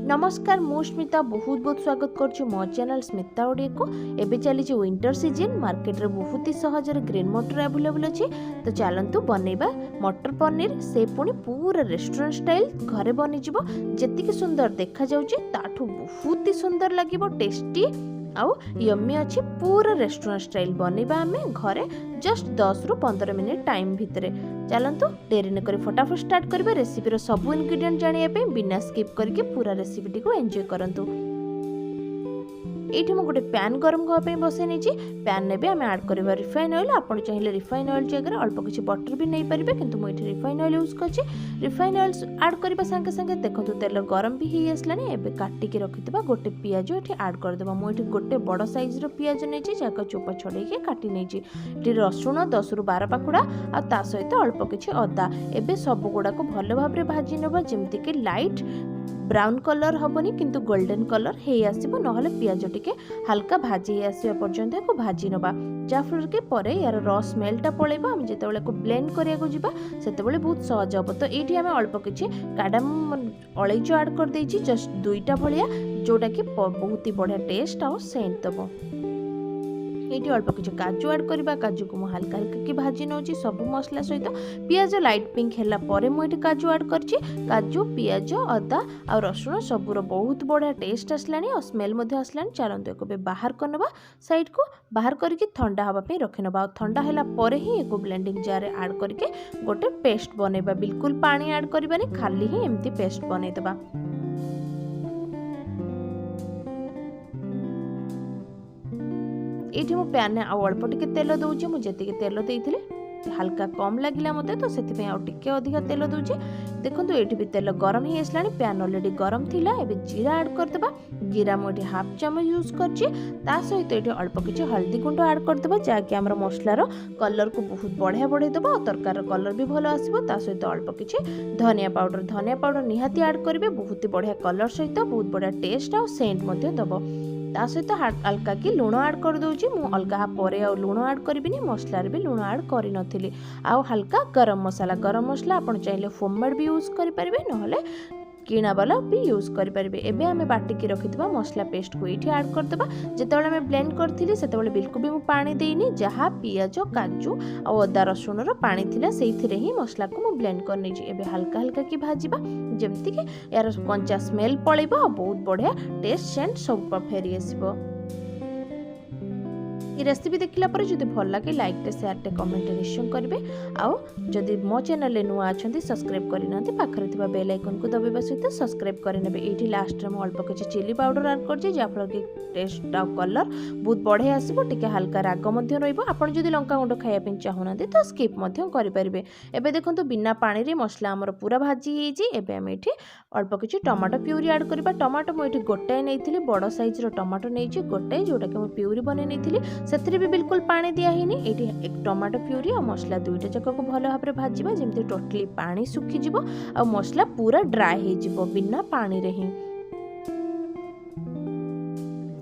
नमस्कार मु स्मिता बहुत बहुत स्वागत करछु मो चैनल स्मिता ओडिया को। एबे चली विंटर सीजन मार्केट रे बहुत ही सहजर ग्रीन मटर अवेलेबल अछि। तो चलंतु बनैबा मटर पनीर से पुणी पूरा रेस्टोरेंट स्टाइल घरे बनि जिवो। जेतिक सुंदर देखा जाउछि ताठू बहुत ही सुंदर लागिवो, टेस्टी आउ यम्मी अछि। पूरा रेस्टोरेंट स्टाइल बनैबा आमे घरे जस्ट 10 रु 15 मिनिट टाइम भितरे। चलंतु डेरी न करी फटाफट स्टार्ट करबे। रेसिपी रो सब इंग्रेडिएंट जानिया पे बिना स्किप करके पूरा रेसिपी को एंजॉय करंतु। एठी म गोटे पैन गरम होआ पे बसे नेछि। पैन ने भी आमे ऐड करबा रिफाइन ऑयल। आपण चाहिले रिफाइन ऑयल जगह अल्प किछि बटर भी नै परिबे, किंतु म एठी रिफाइन ऑयल यूज करछि। रिफाइन ऑयल ऐड करबा संगे संगे देखंतु तेल गरम भी ही असलानी। एबे काटी के रखितबा गोटे पियाज एठी ऐड कर देबा। म एठी गोटे बड़ साइज रो पियाज नेछि, जाका चोपा छडै के काटी नेछि। एठी रसुण 10 रु 12 पाखुडा आ ता सहित अल्प किछि अदा। एबे सब गुडा को भलो भाबरे भाजी नेबा, जेमति के लाइट ब्राउन कलर हबनी किंतु गोल्डन कलर हे आसीबो, नहले पियाज टिके हल्का भाजी हे आसीबा पर्यंत को भाजी नबा। जाफर के परे यार रस स्मेलटा पळेबा। हम जेतेबेले को ब्लेंड करिया को जिबा सेतेबेले बहुत सहज हबो। तो एठी हमें अल्प किछि काडम अळैचो ऐड कर देछि, जस्ट दुईटा भलिया, जोटा कि बहुत ही बढ़िया टेस्ट आ सेंट दबो। एठी अल्प किछि काजू ऐड करबा। काजू को म हल्का हल्का की भाजी नउछि सब मसला सहित। पियाज लाइट पिंक हैला परे म एठी काजू ऐड करछि। काजू पियाज अदा आ रसुण सबुरो बहुत बढ़िया टेस्ट असलानी और स्मेल मध्ये असलानी। चलंतु एको बे बाहर करनबा, साइड को बाहर करके ठंडा हवा पे रखिनबा। और ठंडा हैला परे ही एको ब्लेंडिंग जार रे ऐड करके गोटे पेस्ट बनेबा। बिल्कुल पानी ऐड करबानी, खाली ही एम्ति पेस्ट बनै देबा। एठी मो पैन ने आ अल्प टिके तेल दउछि। मु जेतिके तेल देइथिले हल्का कम लागिला मते, तो सेति पे आ टिके अधिका तेल दउछि। देखंतु एठी भी तेल गरम ही असलानी। पैन ऑलरेडी गरम थिला। एबे जीरा ऐड कर देबा। जीरा मो एठी हाफ चम्मच यूज करछि। ता सहित एठी अल्प किछि हल्दी गुंड ऐड कर देबा, जाकि हमर मसला रो कलर को बहुत बढ़िया बढ़ै देबा और तरकार रो कलर भी भलो आसीबो। ता सहित अल्प किछि धनिया पाउडर निहाती ऐड करबे। बहुत ही बढ़िया कलर सहित बहुत बढ़िया टेस्ट और सेंट मध्ये दबो। ता सहित हल्का की लुण ऐड कर दउछि। मु अलगा परे आ लुण ऐड करबिनी, मसला रे भी लुण ऐड करि नथिली। आ हल्का गरम मसला आपण चाहिले होममेड भी यूज करि परिबे, नहले किणा वाला भी यूज करि परिबे। एबे हमें बाटी के रखितबा मसला पेस्ट को एठी ऐड कर देबा। जेतेबेले हमें ब्लेंड करथिली सेतेबेले बिल्कुल भी मु पानी देइनी। जहा पियाज काजू आ अदा रसुण रो पानी थिला सेइथिरे ही मसला को मु ब्लेंड कर नेछि। एबे हल्का हल्का की भाजीबा, जेमति कि यार कंचा स्मेल पळेबो और बहुत बढ़िया टेस्ट सेंट सब फेरी आसीबो। ये रेसिपी देखला पर जदि भल लागे लाइक टे शेयर टे कमेंट निश्चय करिवे। आउ जदि मो चैनल ले नुआ अछंती सब्सक्राइब करि नथि, पाखरे थिबा बेल आइकन को दबाइबा सहित सब्सक्राइब करि नेबे। एठी लास्ट रे मो अल्प किछि चिली पाउडर ऐड करछि, जाफर के टेस्ट आ कलर बहुत बढ़िया आसीबो। टिके हल्का राग मध्ये रहइबो। आपण जदि लंका गुंड खाया पे चाहुनाथि तो स्किप मध्ये करि परिबे। एबे देखंतु बिना पानी रे मसला हमर पूरा भाजी हेछि। एबे हम एठी अल्प किछि टमाटो प्यूरी ऐड करबा। टमाटो मो एठी गोटाए नेइथिली, बड़ साइज रो टमाटो नेइछि गोटाए, जोटा कि मो प्यूरी बने नेइथिली। सेथरे भी बिल्कुल पानी दिया हिनी। एठी एक टमाटो प्यूरी और मसला दुईटा जक को भलो भाबरे भाजीबा, जेमति टोटली पानी सुखी जिवो और मसला पूरा ड्राई हे जिवो बिना पानी रे ही।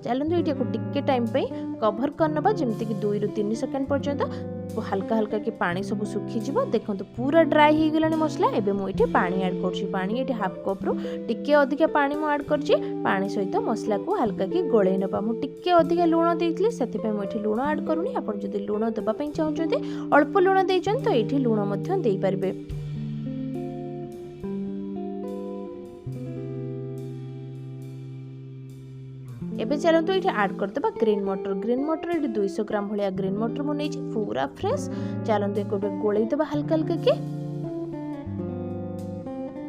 चलंतु एठी को टिक्के टाइम पे कवर करनबा, जेमति कि 2 रु 3 सेकंड पर्यंत हल्का हल्का की पानी सब सुखी जिवो। देखंतु पूरा ड्राई हे गेलानी मसला। एबे मु एठी पानी ऐड करछि। पानी एठी हाफ कप रो टिक्के अधिका पानी मु ऐड करछि। पानी सहित मसला को हल्का की गोळै नबा। मु टिक्के अधिका लूण देइतली, सेति पे मु एठी लूण ऐड करूनी। आपण जदि लूण देबा पई चाहउछन्ती अल्प लूण देइछन तो एठी लूण मध्य देइ परिबे। एबे चलंतु एठी ऐड कर देबा ग्रीन मटर। ग्रीन मटर एठी 200 ग्राम भलिया ग्रीन मटर मु नेछि, पूरा फ्रेश। चलंतु एको गोळै देबा हल्का हल्का की।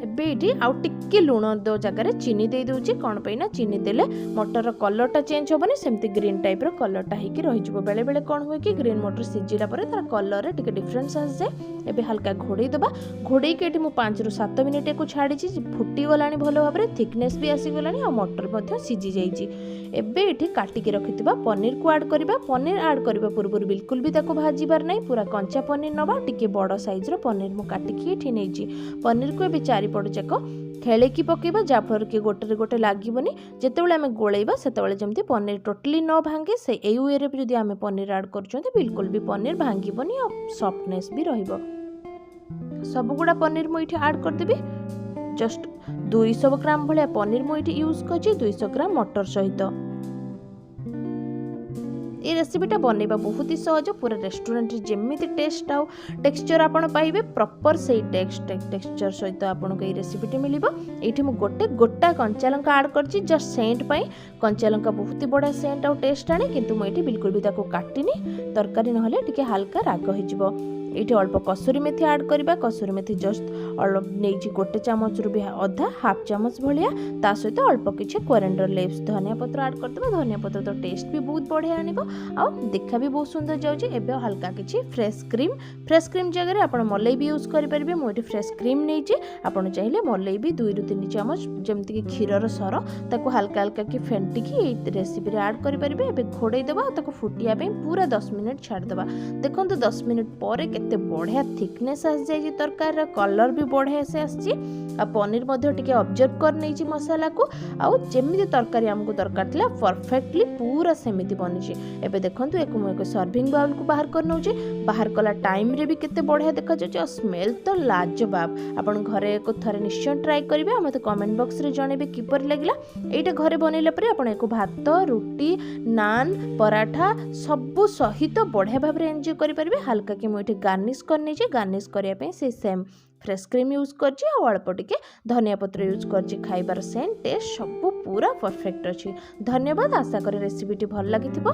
एबे एठी आउ टिक्के लूण दो जगह रे चीनी दे दोछि। कोन पे ना चीनी देले मटर रो कलर टा चेंज होबनी, सेमति ग्रीन टाइप रो कलर टा हेकी रहि जबो। बेले बेले कोन होय कि ग्रीन मटर सिजिला परे तार कलर रे टिके डिफरेंस आस जाय। एबे हल्का घोड़ै दबा। घोड़ै के एठी मु 5 रु 7 मिनिट एको छाडी छि। फुटी गलानी भलो भाबरे, थिकनेस भी आसी गलानी और मटर मध्ये सिजी जाई छि। एबे एठी काटी के रखितबा पनीर को ऐड करबा। पनीर ऐड करबा पूर्व बिल्कुल भी ताको भाजीबार नै, पूरा कंचा पनीर नबा। टिके बड़ साइज रो पनीर मु काटी के एठी नै छि। पनीर को एबे चारि पट जाको खेलेकी पकेबा, जाफर के गोटे रे गोटे लागिबनी। जेतेबेले हमें गोळैबा सेतेबेले जेमति पनीर टोटली न भांगे, से एई वे रे जदि हमें पनीर ऐड करछन्ते बिल्कुल भी पनीर भांगिबनी और सॉफ्टनेस भी रहिबो। सब गुडा पनीर मु इठी ऐड कर देबी। जस्ट 200 ग्राम भलिया पनीर मु एठी यूज करछि 200 ग्राम मटर सहित। ये रेसिपीटा बनैबा बहुत ही सहज, पूरा रेस्टोरेंट जमी टेस्ट आउ टेक्सचर आपण पाइबे प्रॉपर से टेक्सचर सहित आपको ये रेसिपीटी मिल। ये गोटे गोटा कंचा लंका ऐड करछि जस्ट सेंट पाई। कंचा लंका बहुत ही बढ़िया सेंट आउ टेस्ट आने, किंतु मुझे बिल्कुल भी ताको काटिनी तरकारी नहले टिके हल्का राग हो। ये अल्प कसुरी मेथी ऐड करबा। कसुरी मेथी जस्ट अल्प नहीं गोटे चामच रु भी अधा हाफ चामच भलिया, ता सहित अल्प किछि कोरिएंडर लीव्स धनिया पत्र ऐड करदबा। धनिया पत्र तो टेस्ट भी बहुत बढ़िया आनिबो आ देखा भी बहुत सुंदर जाउछि। एबे हल्का किछि फ्रेश क्रीम जगह आपण मलाई भी यूज करि परिबे। मो एठी फ्रेश क्रीम नै छी, आपण चाहिले मलाई भी 2 रु 3 चामच जेमति कि क्षीरर सर ताको हल्का हल्का कि फेंटी कि ए रेसिपी रे ऐड करि परिबे। एबे घोड़ै देबा ताको फुटिया पे पूरा 10 मिनिट छाड़ देबा। देखंतु 10 मिनिट परे केते बढ़िया थिकनेस आस जाई, तरकारी कलर भी बढ़िया से आसी। आ पनीर मध्ये टिके ऑब्जर्व कर नै छी मसाला को, आ जेमिति तरकारी हमको दरकार थिला परफेक्टली पूरा सेमिति बनिछि। एबे देखंतु एक मु एक सर्विंग बाउल को बाहर कर नउछि। बाहर कला टाइम रे भी केते बढ़िया देखा जाउछि और स्मेल तो लाजवाब। आपण घरे एक थरे निश्चय ट्राई करिवे आ मते कमेंट बॉक्स रे जणेबे किपर लागला। एटा घरे बनेला परे आपण एको भात रुटी नान पराठा सब सहित बढ़िया भाव रे एन्जॉय करि परिबे। हल्का कि मु एठी गार्निश करनी छी, गार्निश करिया पे से सेम फ्रेश क्रीम यूज करछि आ अल्प टिके धनिया पत्र यूज करछि। खाइबार सेंट टेस्ट सब पूरा परफेक्ट अछि। धन्यवाद। आशा करी रेसिपीटी भल लागिथिबो।